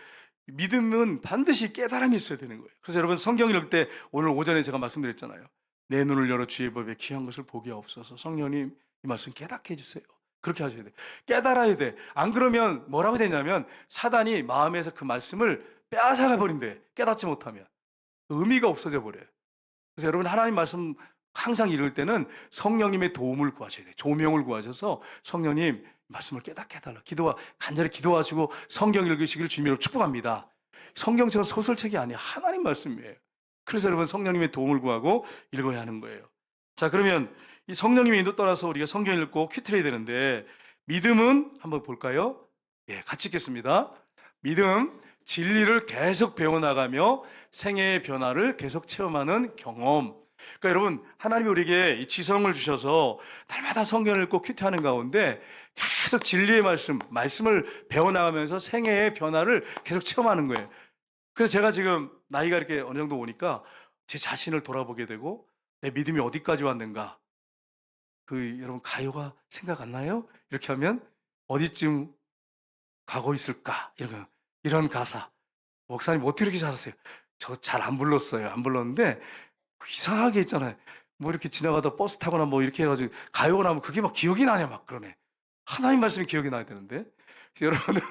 믿음은 반드시 깨달음이 있어야 되는 거예요. 그래서 여러분 성경 읽을 때 오늘 오전에 제가 말씀드렸잖아요. 내 눈을 열어 주의 법에 귀한 것을 보게 없어서 성령님 이 말씀 깨닫게 해주세요. 그렇게 하셔야 돼. 깨달아야 돼. 안 그러면 뭐라고 되냐면 사단이 마음에서 그 말씀을 빼앗아가 버린대. 깨닫지 못하면 의미가 없어져 버려요. 그래서 여러분 하나님 말씀 항상 읽을 때는 성령님의 도움을 구하셔야 돼요. 조명을 구하셔서 성령님 말씀을 깨닫게 해달라. 간절히 기도하시고 성경 읽으시기를 주님으로 축복합니다. 성경처럼 소설책이 아니에요. 하나님 말씀이에요. 그래서 여러분 성령님의 도움을 구하고 읽어야 하는 거예요. 자, 그러면 이 성령님의 인도 따라서 우리가 성경 읽고 퀴트해야 되는데, 믿음은 한번 볼까요? 예, 같이 읽겠습니다. 믿음, 진리를 계속 배워나가며 생애의 변화를 계속 체험하는 경험. 그러니까 여러분, 하나님이 우리에게 이 지성을 주셔서 날마다 성경을 읽고 퀴트하는 가운데 계속 진리의 말씀을 배워나가면서 생애의 변화를 계속 체험하는 거예요. 그래서 제가 지금 나이가 이렇게 어느 정도 오니까 제 자신을 돌아보게 되고, 내 믿음이 어디까지 왔는가. 여러분, 가요가 생각 안 나요? 이렇게 하면 어디쯤 가고 있을까? 이런 가사. 목사님 어떻게 이렇게 잘하세요? 저 잘 안 불렀어요. 안 불렀는데 이상하게 있잖아요. 뭐 이렇게 지나가다 버스 타거나 뭐 이렇게 해가지고 가요가 나면 그게 막 기억이 나냐 막 그러네. 하나님 말씀이 기억이 나야 되는데. 그래서 여러분은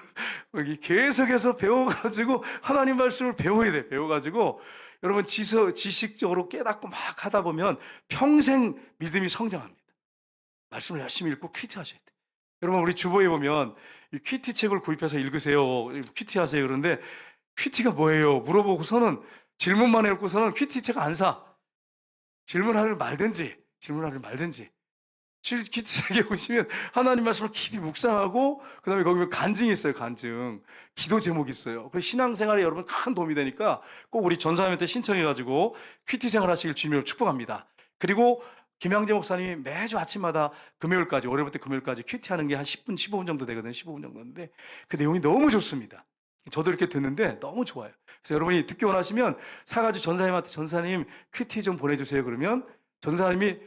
여기 계속해서 배워가지고 하나님 말씀을 배워야 돼. 배워가지고 여러분 지식적으로 깨닫고 막 하다 보면 평생 믿음이 성장합니다. 말씀을 열심히 읽고 퀴트 하셔야 돼. 여러분, 우리 주보에 보면 이 퀴트 책을 구입해서 읽으세요. 퀴트 하세요. 그런데 퀴트가 뭐예요? 물어보고서는 질문만 해놓고서는 퀴트 책 안 사. 질문하를 말든지. 퀴트 책에 보시면 하나님 말씀을 깊이 묵상하고, 그 다음에 거기 간증이 있어요. 간증. 기도 제목이 있어요. 그래서 신앙생활에 여러분 큰 도움이 되니까 꼭 우리 전사님한테 신청해가지고 퀴트 생활 하시길 주님으로 축복합니다. 그리고 김양재 목사님이 매주 아침마다 금요일까지, 월요일부터 금요일까지 퀴트하는 게 한 10분, 15분 정도 되거든요. 15분 정도인데 그 내용이 너무 좋습니다. 저도 이렇게 듣는데 너무 좋아요. 그래서 여러분이 듣기 원하시면 사가지고 전사님한테, 전사님 퀴트 좀 보내주세요. 그러면 전사님이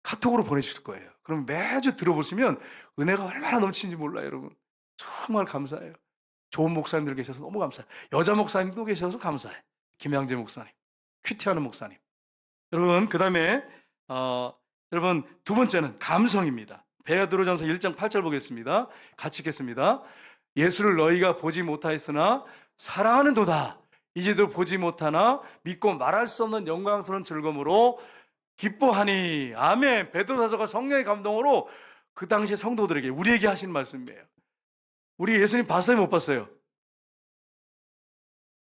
카톡으로 보내주실 거예요. 그럼 매주 들어보시면 은혜가 얼마나 넘치는지 몰라요. 여러분, 정말 감사해요. 좋은 목사님들 계셔서 너무 감사해요. 여자 목사님도 계셔서 감사해요. 김양재 목사님, 퀴트하는 목사님. 여러분, 그 다음에 여러분, 두 번째는 감성입니다. 베드로전서 1장 8절 보겠습니다. 같이 읽겠습니다. 예수를 너희가 보지 못하였으나 사랑하는도다. 이제도 보지 못하나 믿고 말할 수 없는 영광스러운 즐거움으로 기뻐하니. 아멘. 베드로사서가 성령의 감동으로 그 당시에 성도들에게, 우리에게 하신 말씀이에요. 우리 예수님 봤어요, 못 봤어요?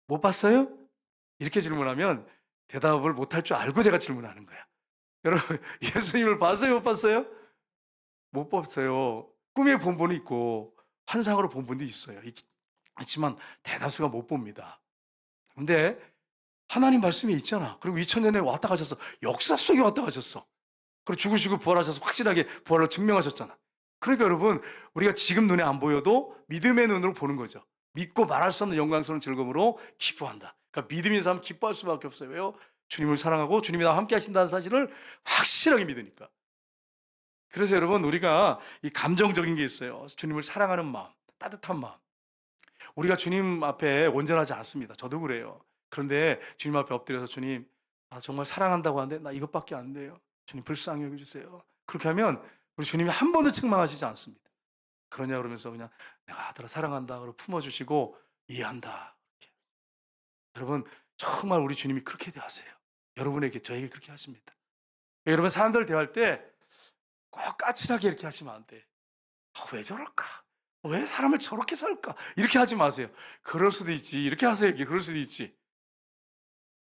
못 봤어요? 이렇게 질문하면 대답을 못할 줄 알고 제가 질문하는 거야. 여러분, 예수님을 봤어요, 못 봤어요? 못 봤어요. 꿈에 본 분이 있고 환상으로 본 분도 있어요. 있지만 대다수가 못 봅니다. 근데 하나님 말씀이 있잖아. 그리고 2000년에 왔다 가셨어. 역사 속에 왔다 가셨어. 그리고 죽으시고 부활하셔서 확실하게 부활로 증명하셨잖아. 그러니까 여러분, 우리가 지금 눈에 안 보여도 믿음의 눈으로 보는 거죠. 믿고 말할 수 없는 영광스러운 즐거움으로 기뻐한다. 그러니까 믿음인 사람 기뻐할 수밖에 없어요. 왜요? 주님을 사랑하고 주님이 나와 함께 하신다는 사실을 확실하게 믿으니까. 그래서 여러분, 우리가 이 감정적인 게 있어요. 주님을 사랑하는 마음, 따뜻한 마음. 우리가 주님 앞에 온전하지 않습니다. 저도 그래요. 그런데 주님 앞에 엎드려서, 주님, 정말 사랑한다고 하는데 나 이것밖에 안 돼요. 주님 불쌍히 여겨주세요. 그렇게 하면 우리 주님이 한 번도 책망하시지 않습니다. 그러냐 그러면서 그냥 내가 아들아 사랑한다 그러고 품어주시고 이해한다. 이렇게. 여러분, 정말 우리 주님이 그렇게 대하세요. 여러분에게, 저에게 그렇게 하십니다. 여러분, 사람들 대할 때 꼭 까칠하게 이렇게 하시면 안 돼. 왜 저럴까? 왜 사람을 저렇게 살까? 이렇게 하지 마세요. 그럴 수도 있지. 이렇게 하세요. 그럴 수도 있지.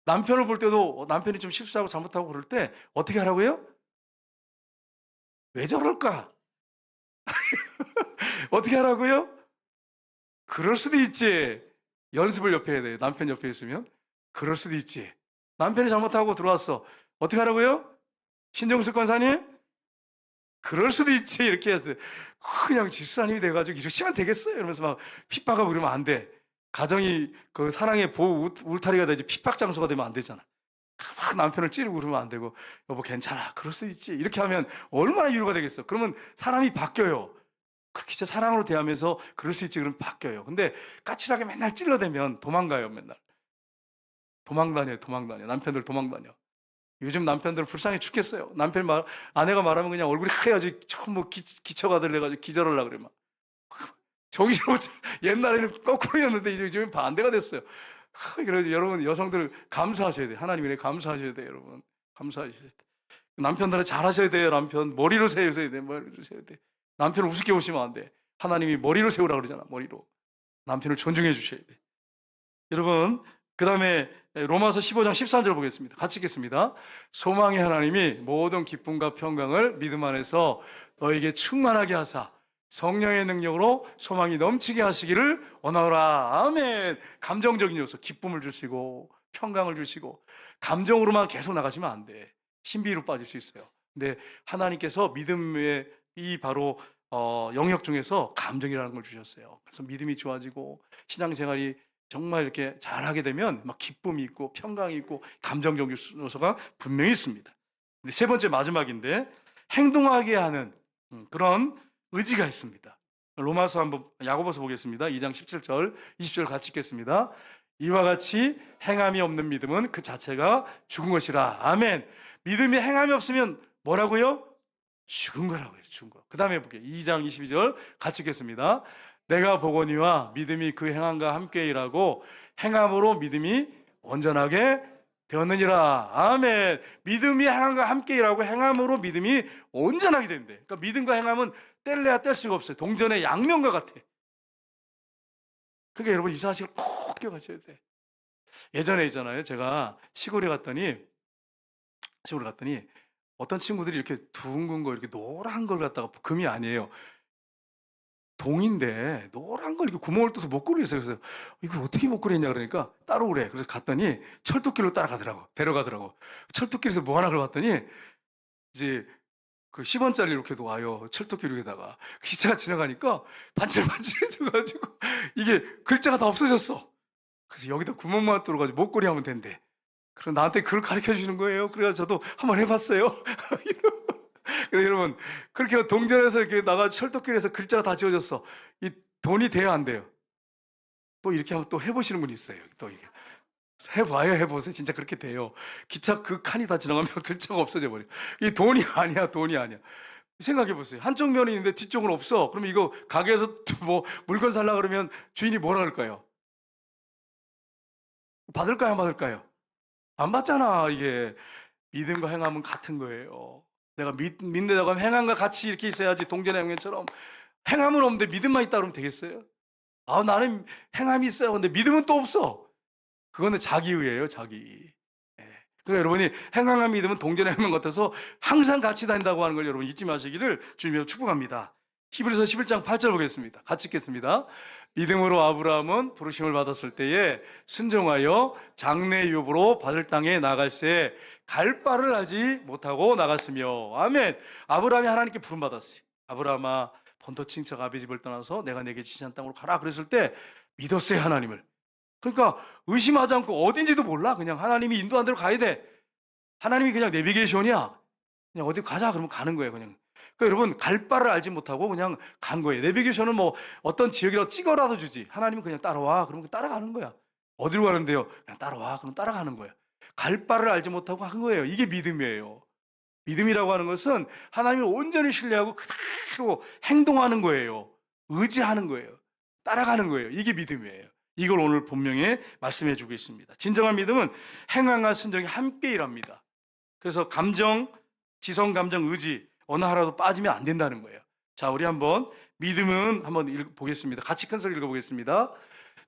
남편을 볼 때도 남편이 좀 실수하고 잘못하고 그럴 때 어떻게 하라고요? 왜 저럴까? 어떻게 하라고요? 그럴 수도 있지. 연습을 옆에 해야 돼요. 남편 옆에 있으면. 그럴 수도 있지. 남편이 잘못하고 들어왔어. 어떻게 하라고요? 신정숙 권사님? 그럴 수도 있지. 이렇게 해서 그냥 집사님이 돼가지고 이러시면 되겠어요. 이러면서 막 핍박하고 그러면 안 돼. 가정이 그 사랑의 보호 울타리가 되지 핍박 장소가 되면 안 되잖아. 막 남편을 찌르고 그러면 안 되고, 여보 괜찮아. 그럴 수도 있지. 이렇게 하면 얼마나 위로가 되겠어. 그러면 사람이 바뀌어요. 그렇게 진짜 사랑으로 대하면서 그럴 수 있지. 그러면 바뀌어요. 근데 까칠하게 맨날 찔러대면 도망가요. 맨날. 도망다녀. 남편들 도망다녀. 요즘 남편들은 불쌍해 죽겠어요. 아내가 말하면 그냥 얼굴이 하얘가지고 뭐 기쳐가들 해가지고 기절하려고 그래 막. 정신못 옛날에는 거꾸로였는데 이제 요즘은 반대가 됐어요. 그래서 여러분, 여성들 감사하셔야 돼요. 하나님 은혜 감사하셔야 돼요. 여러분, 감사하셔야 돼요. 남편들은 잘하셔야 돼요. 남편 머리로 세우셔야 돼요. 머리로 세워야 돼요. 남편을 우습게 보시면 안 돼. 하나님이 머리로 세우라 그러잖아. 머리로. 남편을 존중해 주셔야 돼. 여러분, 그 다음에 로마서 15장 13절 보겠습니다. 같이 읽겠습니다. 소망의 하나님이 모든 기쁨과 평강을 믿음 안에서 너에게 충만하게 하사 성령의 능력으로 소망이 넘치게 하시기를 원하노라. 아멘. 감정적인 요소, 기쁨을 주시고 평강을 주시고, 감정으로만 계속 나가시면 안 돼. 신비로 빠질 수 있어요. 근데 하나님께서 믿음의 이 바로 영역 중에서 감정이라는 걸 주셨어요. 그래서 믿음이 좋아지고 신앙생활이 정말 이렇게 잘하게 되면 막 기쁨이 있고 평강이 있고 감정적 요소가 분명히 있습니다. 근데 세 번째 마지막인데, 행동하게 하는 그런 의지가 있습니다. 로마서 한번, 야고보서 보겠습니다. 2장 17절 20절 같이 읽겠습니다. 이와 같이 행함이 없는 믿음은 그 자체가 죽은 것이라. 아멘. 믿음이 행함이 없으면 뭐라고요? 죽은 거라고요. 죽은 거. 그 다음에 볼게요. 2장 22절 같이 읽겠습니다. 내가 보거니와 믿음이 그 행함과 함께 일하고 행함으로 믿음이 온전하게 되었느니라. 아멘. 믿음이 행함과 함께 일하고 행함으로 믿음이 온전하게 된대. 그러니까 믿음과 행함은 뗄래야 뗄 수가 없어요. 동전의 양면과 같아. 그러니까 여러분 이 사실을 꼭 기억하셔야 돼. 예전에 있잖아요. 제가 시골에 갔더니 어떤 친구들이 이렇게 둥근 거, 이렇게 노란 걸 갖다가, 금이 아니에요. 동인데 노란 걸 이렇게 구멍을 뚫어서 목걸이를 했어요. 그래서 이걸 어떻게 목걸이 했냐 그러니까 따라오래. 그래서 갔더니 철도길로 데려가더라고. 철도길에서 뭐 하나 봤더니 이제 그 10원짜리 이렇게 와요. 철도길 위에다가. 기차가 지나가니까 반질반질해져가지고 이게 글자가 다 없어졌어. 그래서 여기다 구멍만 뚫어가지고 목걸이 하면 된대. 그럼 나한테 그걸 가르쳐 주시는 거예요. 그래서 저도 한번 해봤어요. 근데 여러분, 그렇게 동전에서 이렇게 나가 철도길에서 글자가 다 지워졌어. 이 돈이 돼요, 안 돼요? 또 이렇게 한번 또 해보시는 분이 있어요. 또 이게 해봐요, 해보세요. 진짜 그렇게 돼요. 기차 그 칸이 다 지나가면 글자가 없어져 버려. 이 돈이 아니야, 돈이 아니야. 생각해 보세요. 한쪽 면이 있는데 뒤쪽은 없어. 그러면 이거 가게에서 뭐 물건 살라 그러면 주인이 뭐라 그럴까요? 받을까요, 안 받을까요? 안 받잖아. 이게 믿음과 행함은 같은 거예요. 내가 믿는다고 하면 행함과 같이 이렇게 있어야지. 동전의 양면처럼 행함은 없는데 믿음만 있다 그러면 되겠어요? 아, 나는 행함이 있어요. 근데 믿음은 또 없어. 그거는 자기의예요, 자기. 예. 그러니까 여러분이 행함과 믿음은 동전의 양면 같아서 항상 같이 다닌다고 하는 걸 여러분 잊지 마시기를 주님으로 축복합니다. 히브리서 11장 8절 보겠습니다. 같이 읽겠습니다. 믿음으로 아브라함은 부르심을 받았을 때에 순종하여 장래 유업으로 받을 땅에 나갈새 갈 바를 알지 못하고 나갔으며. 아멘. 아브라함이 하나님께 부름 받았어요. 아브라함아, 본토 친척 아비 집을 떠나서 내가 내게 지시한 땅으로 가라 그랬을 때 믿었어요, 하나님을. 그러니까 의심하지 않고 어딘지도 몰라. 그냥 하나님이 인도한 대로 가야 돼. 하나님이 그냥 내비게이션이야. 그냥 어디 가자 그러면 가는 거예요, 그냥. 그러니까 여러분, 갈 바를 알지 못하고 그냥 간 거예요. 내비게이션은 뭐 어떤 지역이라도 찍어라도 주지. 하나님은 그냥 따라와. 그러면 따라가는 거야. 어디로 가는데요? 그냥 따라와. 그럼 따라가는 거야. 갈 바를 알지 못하고 한 거예요. 이게 믿음이에요. 믿음이라고 하는 것은 하나님을 온전히 신뢰하고 그대로 행동하는 거예요. 의지하는 거예요. 따라가는 거예요. 이게 믿음이에요. 이걸 오늘 본명에 말씀해 주고 있습니다. 진정한 믿음은 행함과 순종이 함께 일합니다. 그래서 감정, 지성, 감정, 의지 어느 하나도 빠지면 안 된다는 거예요. 자, 우리 한번 믿음은 한번 보겠습니다. 같이 큰 소리 읽어보겠습니다.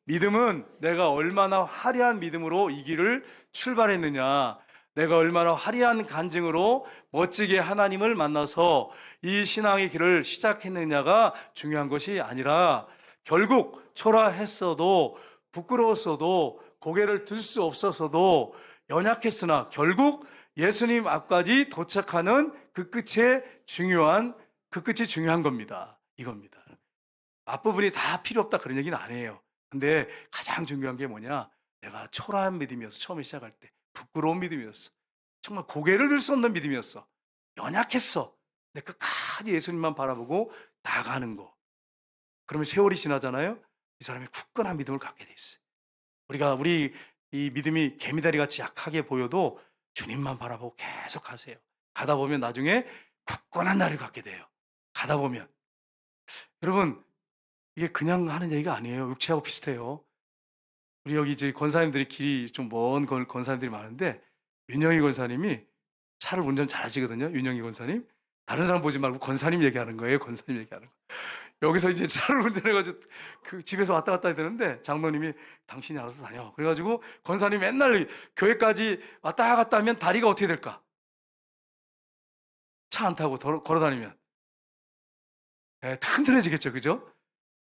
믿음은 내가 얼마나 화려한 믿음으로 이 길을 출발했느냐, 내가 얼마나 화려한 간증으로 멋지게 하나님을 만나서 이 신앙의 길을 시작했느냐가 중요한 것이 아니라, 결국 초라했어도 부끄러웠어도 고개를 들 수 없었어도 연약했으나 결국 예수님 앞까지 도착하는 그 끝이 중요한 겁니다. 이겁니다. 앞부분이 다 필요 없다 그런 얘기는 아니에요. 근데 가장 중요한 게 뭐냐, 내가 초라한 믿음이었어. 처음에 시작할 때 부끄러운 믿음이었어. 정말 고개를 들 수 없는 믿음이었어. 연약했어. 근데 끝까지 예수님만 바라보고 나가는 거. 그러면 세월이 지나잖아요. 이 사람이 굳건한 믿음을 갖게 돼 있어요. 우리 이 믿음이 개미다리 같이 약하게 보여도 주님만 바라보고 계속 가세요. 가다 보면 나중에 굳건한 날을 갖게 돼요. 가다 보면. 여러분, 이게 그냥 하는 얘기가 아니에요. 육체하고 비슷해요. 우리 여기 이제 권사님들이 길이 좀 먼 권사님들이 많은데, 윤영희 권사님이 차를 운전 잘 하시거든요. 윤영희 권사님. 다른 사람 보지 말고 권사님 얘기하는 거예요. 권사님 얘기하는 거. 여기서 이제 차를 운전해가지고 그 집에서 왔다 갔다 해야 되는데 장로님이 당신이 알아서 다녀. 그래가지고 권사님이 맨날 교회까지 왔다 갔다 하면 다리가 어떻게 될까? 차 안 타고 걸어 다니면. 예, 다 흔들어지겠죠. 그죠?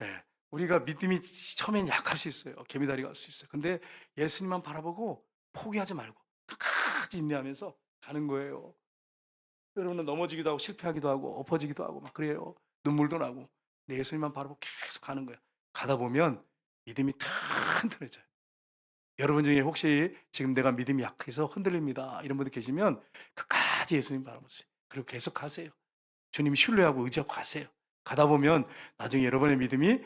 예, 우리가 믿음이 처음엔 약할 수 있어요. 개미다리가 갈 수 있어요. 근데 예수님만 바라보고 포기하지 말고 끝까지 인내하면서 가는 거예요. 여러분은 넘어지기도 하고 실패하기도 하고 엎어지기도 하고 막 그래요. 눈물도 나고. 근데 예수님만 바라보고 계속 가는 거예요. 가다 보면 믿음이 다 흔들어져요. 여러분 중에 혹시 지금 내가 믿음이 약해서 흔들립니다, 이런 분들 계시면 끝까지 예수님 바라보세요. 그리고 계속 가세요. 주님 신뢰하고 의지하고 가세요. 가다 보면 나중에 여러분의 믿음이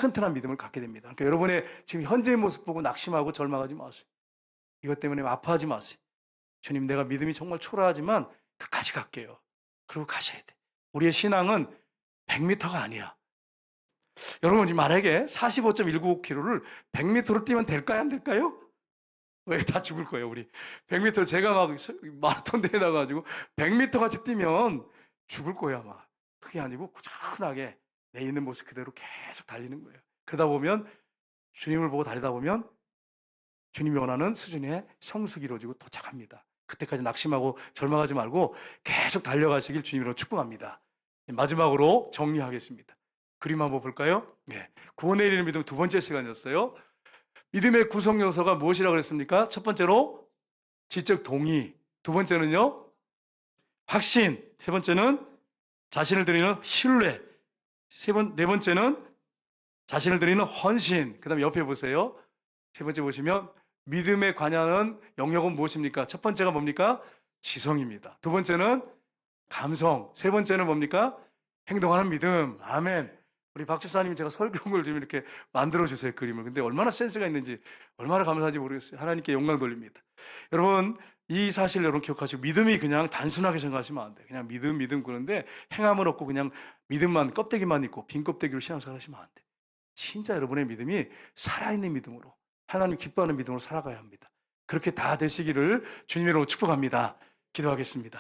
튼튼한 믿음을 갖게 됩니다. 그러니까 여러분의 지금 현재의 모습 보고 낙심하고 절망하지 마세요. 이것 때문에 아파하지 마세요. 주님, 내가 믿음이 정말 초라하지만 끝까지 갈게요. 그리고 가셔야 돼. 우리의 신앙은 100m가 아니야. 여러분, 만약에 45.195km를 100m로 뛰면 될까요? 안 될까요? 왜 다 죽을 거예요, 우리. 100m 제가 막 마라톤 대회 나가지고 100m 같이 뛰면 죽을 거예요, 아마. 그게 아니고 꾸준하게 내 있는 모습 그대로 계속 달리는 거예요. 그러다 보면 주님을 보고 달리다 보면 주님이 원하는 수준의 성숙이 이루어지고 도착합니다. 그때까지 낙심하고 절망하지 말고 계속 달려가시길 주님으로 축복합니다. 마지막으로 정리하겠습니다. 그림 한번 볼까요? 네. 구원에 이르는 믿음 두 번째 시간이었어요. 믿음의 구성 요소가 무엇이라고 그랬습니까? 첫 번째로 지적 동의, 두 번째는요 확신, 세 번째는 자신을 드리는 신뢰, 네 번째는 자신을 드리는 헌신. 그 다음에 옆에 보세요. 세 번째 보시면 믿음에 관여하는 영역은 무엇입니까? 첫 번째가 뭡니까? 지성입니다. 두 번째는 감성, 세 번째는 뭡니까? 행동하는 믿음. 아멘. 우리 박 집사님, 제가 설교를 좀 이렇게 만들어주세요, 그림을. 근데 얼마나 센스가 있는지, 얼마나 감사한지 모르겠어요. 하나님께 영광 돌립니다. 여러분, 이 사실 여러분 기억하시고, 믿음이 그냥 단순하게 생각하시면 안 돼요. 그냥 믿음 그러는데 행함은 없고 그냥 믿음만, 껍데기만 있고 빈 껍데기로 신앙생활 하시면 안 돼요. 진짜 여러분의 믿음이 살아있는 믿음으로, 하나님 기뻐하는 믿음으로 살아가야 합니다. 그렇게 다 되시기를 주님으로 축복합니다. 기도하겠습니다.